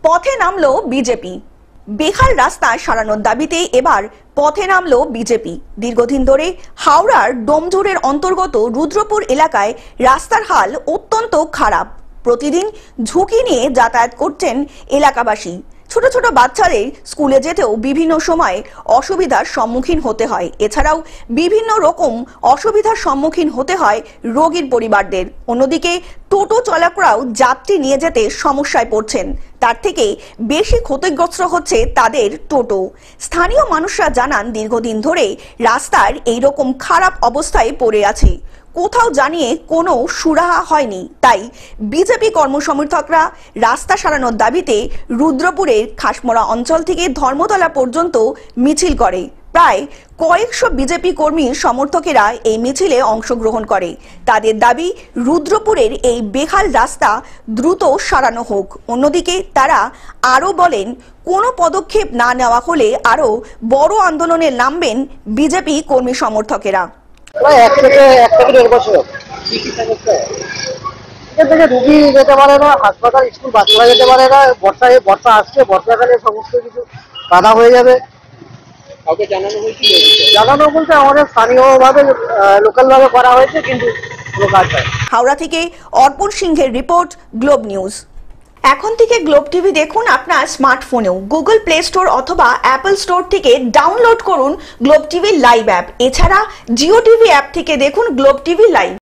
পথে নামলো বিজেপি। বেহাল রাস্তা সারানোর দাবিতে এবার পথে নামলো বিজেপি। দীর্ঘদিন ধরে হাওড়ার ডোমজুড়ের অন্তর্গত রুদ্রপুর এলাকায় রাস্তার হাল অত্যন্ত খারাপ। প্রতিদিন ঝুঁকি নিয়ে যাতায়াত করছেন এলাকাবাসী। ছোট ছোট বাচ্চাদের স্কুলে যেতেও বিভিন্ন সময় অসুবিধার সম্মুখীন হতে হয়। এছাড়াও বিভিন্ন রকম অসুবিধার সম্মুখীন হতে হয় রোগীর পরিবারদের। অন্যদিকে টোটো চালকরাও যাত্রী নিয়ে যেতে সমস্যায় পড়ছেন। তার থেকে বেশি ক্ষতিগ্রস্ত হচ্ছে তাদের টোটো। স্থানীয় মানুষরা জানান, দীর্ঘদিন ধরে রাস্তার এইরকম খারাপ অবস্থায় পড়ে আছে। কোথাও জানিয়ে কোনো সুরাহা হয়নি। তাই বিজেপি কর্মসমর্থকরা রাস্তা সারানোর দাবিতে রুদ্রপুরের খাসমোড়া অঞ্চল থেকে ধর্মতলা পর্যন্ত মিছিল করে। প্রায় কয়েকশো বিজেপি কর্মী সমর্থকেরা এই মিছিলে অংশগ্রহণ করে। তাদের দাবি, রুদ্রপুরের এই বেহাল রাস্তা দ্রুত সারানো হোক। অন্যদিকে তারা আরও বলেন, কোনো পদক্ষেপ না নেওয়া হলে আরও বড় আন্দোলনে নামবেন বিজেপি কর্মী সমর্থকেরা। এক থেকে 1.5 বছর এখান থেকে রুগী যেতে পারে না, হাসপাতাল স্কুল বাচ্চারা যেতে পারে না। বর্ষা আসছে, বর্ষাকালে সমস্ত কিছু কাদা হয়ে যাবে। কাউকে জানানো বলতে আমাদের স্থানীয়ভাবে লোকাল ভাবে করা হয়েছে, কিন্তু কোনো কাজ হয়। হাওড়া থেকে অর্পণ সিংহের রিপোর্ট, গ্লোব নিউজ। এখন থেকে গ্লোব টিভি দেখুন আপনার স্মার্টফোনেও। গুগল প্লে স্টোর অথবা অ্যাপল স্টোর থেকে ডাউনলোড করুন গ্লোব টিভি লাইভ অ্যাপ। এছাড়া জিও টিভি অ্যাপ থেকে দেখুন গ্লোব টিভি লাইভ।